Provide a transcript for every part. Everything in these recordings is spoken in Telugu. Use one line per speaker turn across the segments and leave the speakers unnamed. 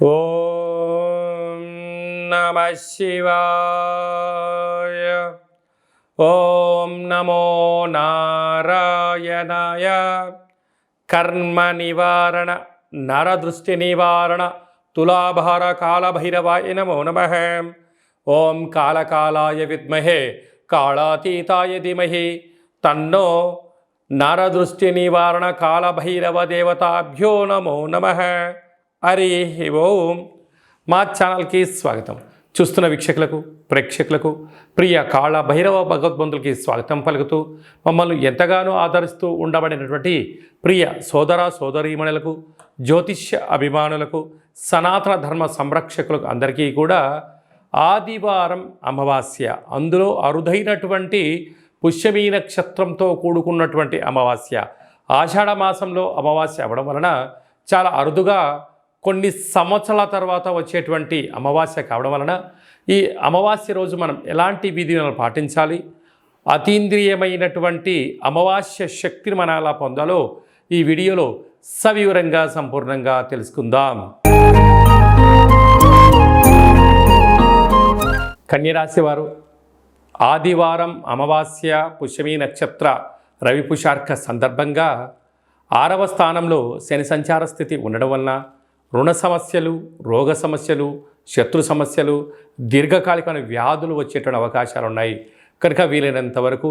ఓం నమః శివాయ. ఓం నమో నారాయణాయ. కర్మ నివారణ నరదృష్టి నివారణ తులాభార కాళభైరవాయ నమో నమః. ఓం కాళకాలాయ విద్మహే కాళాతీతాయ ధీమహి తన్నో నరదృష్టి నివారణ కాళభైరవ దేవతాభ్యో నమో నమః. హరి ఓం. మా ఛానల్కి స్వాగతం. చూస్తున్న వీక్షకులకు ప్రేక్షకులకు ప్రియ కాళభైరవ భగవద్బంధులకి స్వాగతం పలుకుతూ మమ్మల్ని ఎంతగానో ఆదరిస్తూ ఉండబడినటువంటి ప్రియ సోదర సోదరీమణులకు, జ్యోతిష్య అభిమానులకు, సనాతన ధర్మ సంరక్షకులకు అందరికీ కూడా ఆదివారం అమావాస్య, అందులో అరుదైనటువంటి పుష్యమీ నక్షత్రంతో కూడుకున్నటువంటి అమావాస్య, ఆషాఢ మాసంలో అమావాస్య అవ్వడం వలన చాలా అరుదుగా కొన్ని సంవత్సరాల తర్వాత వచ్చేటువంటి అమావాస్య కావడం వలన ఈ అమావాస్య రోజు మనం ఎలాంటి విధులను పాటించాలి, అతీంద్రియమైనటువంటి అమావాస్య శక్తిని మనం ఎలా పొందాలో ఈ వీడియోలో సవివరంగా సంపూర్ణంగా తెలుసుకుందాం. కన్యరాశి వారు ఆదివారం అమావాస్య పుష్యమీ నక్షత్ర రవిపుషార్క సందర్భంగా 6వ స్థానంలో శని సంచార స్థితి ఉండడం వలన రుణ సమస్యలు, రోగ సమస్యలు, శత్రు సమస్యలు, దీర్ఘకాలికమైన వ్యాధులు వచ్చేటువంటి అవకాశాలు ఉన్నాయి. కనుక వీలైనంత వరకు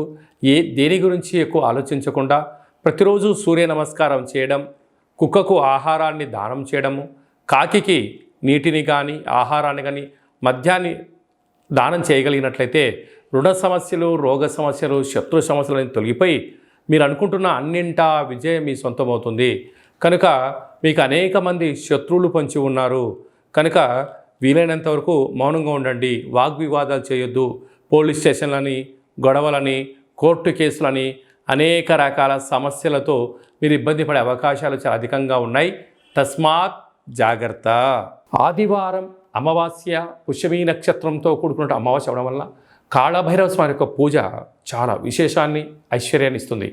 దేని గురించి ఎక్కువ ఆలోచించకుండా ప్రతిరోజు సూర్య నమస్కారం చేయడం, కుక్కకు ఆహారాన్ని దానం చేయడము, కాకికి నీటిని కానీ ఆహారాన్ని కానీ మద్యాన్ని దానం చేయగలిగినట్లయితే రుణ సమస్యలు, రోగ సమస్యలు, శత్రు సమస్యలను తొలగిపోయి మీరు అనుకుంటున్న అన్నింటా విజయం మీ సొంతమవుతుంది. కనుక మీకు అనేక మంది శత్రువులు పొంచి ఉన్నారు. కనుక వీలైనంత వరకు మౌనంగా ఉండండి, వాగ్వివాదాలు చేయొద్దు. పోలీస్ స్టేషన్లని, గొడవలని, కోర్టు కేసులని, అనేక రకాల సమస్యలతో మీరు ఇబ్బంది పడే అవకాశాలు చాలా అధికంగా ఉన్నాయి. తస్మాత్ జాగ్రత్త. ఆదివారం అమావాస్య పుష్యమీ నక్షత్రంతో కూడుకున్న అమావాస్య అవడం వల్ల కాళభైరవ స్వామి యొక్క పూజ చాలా విశేషాన్ని, ఐశ్వర్యాన్ని ఇస్తుంది.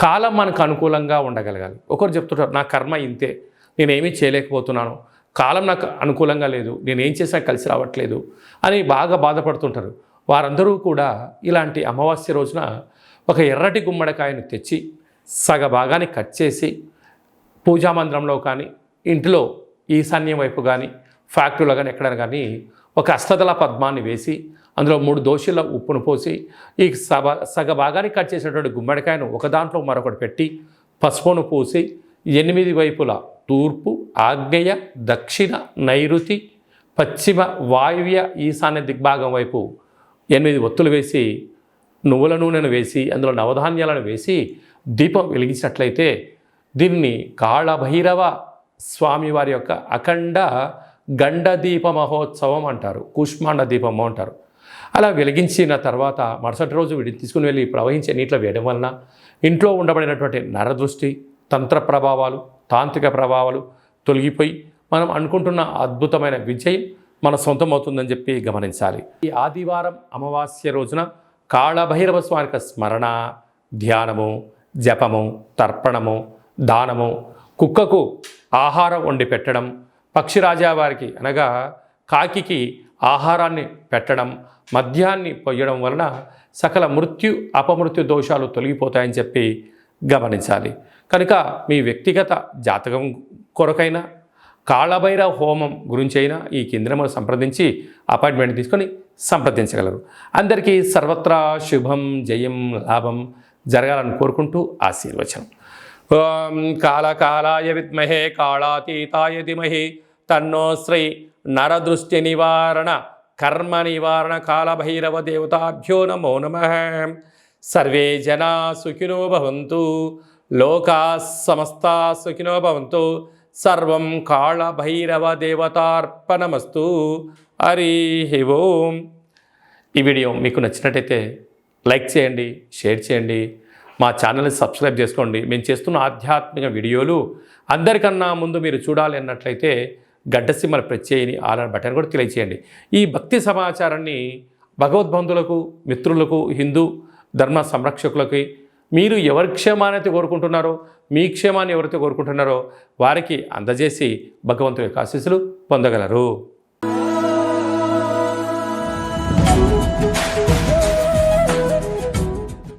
కాలం మనకు అనుకూలంగా ఉండగలగాలి. ఒకరు చెప్తుంటారు, నా కర్మ ఇంతే, నేనేమీ చేయలేకపోతున్నాను, కాలం నాకు అనుకూలంగా లేదు, నేనేం చేసినా కలిసి రావట్లేదు అని బాగా బాధపడుతుంటారు. వారందరూ కూడా ఇలాంటి అమావాస్య రోజున ఒక ఎర్రటి గుమ్మడికాయను తెచ్చి సగ భాగాన్ని కట్ చేసి పూజామందిరంలో కానీ, ఇంటిలో ఈశాన్యం వైపు కానీ, ఫ్యాక్టరీలో కానీ ఎక్కడైనా కానీ ఒక అష్టదళ పద్మాన్ని వేసి అందులో 3 దోశల ఉప్పును పోసి ఈ సగ భాగాన్ని కట్ చేసినటువంటి గుమ్మడికాయను ఒక దాంట్లో మరొకటి పెట్టి పసుపును పూసి 8 వైపులా తూర్పు, ఆగ్నేయ, దక్షిణ, నైరుతి, పశ్చిమ, వాయువ్య, ఈశాన్య దిగ్భాగం వైపు 8 ఒత్తులు వేసి నువ్వుల నూనెను వేసి అందులో నవధాన్యాలను వేసి దీపం వెలిగించినట్లయితే దీన్ని కాళభైరవ స్వామివారి యొక్క అఖండ గండ దీప మహోత్సవం అంటారు, కూష్మాండ దీపము అంటారు. అలా వెలిగించిన తర్వాత మరుసటి రోజు వీటిని తీసుకుని వెళ్ళి ప్రవహించే నీటిలో వేయడం వలన ఇంట్లో ఉండబడినటువంటి నరదృష్టి, తంత్ర ప్రభావాలు, తాంత్రిక ప్రభావాలు తొలగిపోయి మనం అనుకుంటున్న అద్భుతమైన విజయం మన సొంతమవుతుందని చెప్పి గమనించాలి. ఈ ఆదివారం అమావాస్య రోజున కాళభైరవ స్వామి స్మరణ, ధ్యానము, జపము, తర్పణము, దానము, కుక్కకు ఆహారం వండి పెట్టడం, పక్షిరాజా వారికి అనగా కాకికి ఆహారాన్ని పెట్టడం, మద్యాన్ని పొయ్యడం వలన సకల మృత్యు అపమృత్యు దోషాలు తొలగిపోతాయని చెప్పి గమనించాలి. కనుక మీ వ్యక్తిగత జాతకం కొరకైనా కాళభైరవ హోమం గురించి అయినా ఈ కేంద్రమును సంప్రదించి అపాయింట్మెంట్ తీసుకొని సంప్రదించగలరు. అందరికీ సర్వత్రా శుభం, జయం, లాభం జరగాలని కోరుకుంటూ ఆశీర్వచనం. ఓం కాళకాలాయ విద్మహే కాళాతీతాయ ధీమహి తన్నో శ్రీ నరదృష్టి నివారణ కర్మ నివారణ కాళభైరవ దేవతాభ్యో నమో నమః. సర్వే జనా సుఖినో భవంతు, లోకా సమస్తా సుఖినో భవంతు. సర్వం కాళభైరవ దేవతార్పణమస్తు. హరి ఓం. ఈ వీడియో మీకు నచ్చినట్టయితే లైక్ చేయండి, షేర్ చేయండి, మా ఛానల్ని సబ్స్క్రైబ్ చేసుకోండి. మేము చేస్తున్న ఆధ్యాత్మిక వీడియోలు అందరికన్నా ముందు మీరు చూడాలి అన్నట్లయితే గడ్డసిమ్మల ప్రెస్ చేయని ఆలర్ బటన్ కూడా తెలియచేయండి. ఈ భక్తి సమాచారాన్ని భగవద్బంధులకు, మిత్రులకు, హిందూ ధర్మ సంరక్షకులకి మీరు ఎవరి క్షేమాన్ని కోరుకుంటున్నారో, మీ క్షేమాన్ని ఎవరైతే కోరుకుంటున్నారో వారికి అందజేసి భగవంతుని యొక్క ఆశీస్సులు పొందగలరు.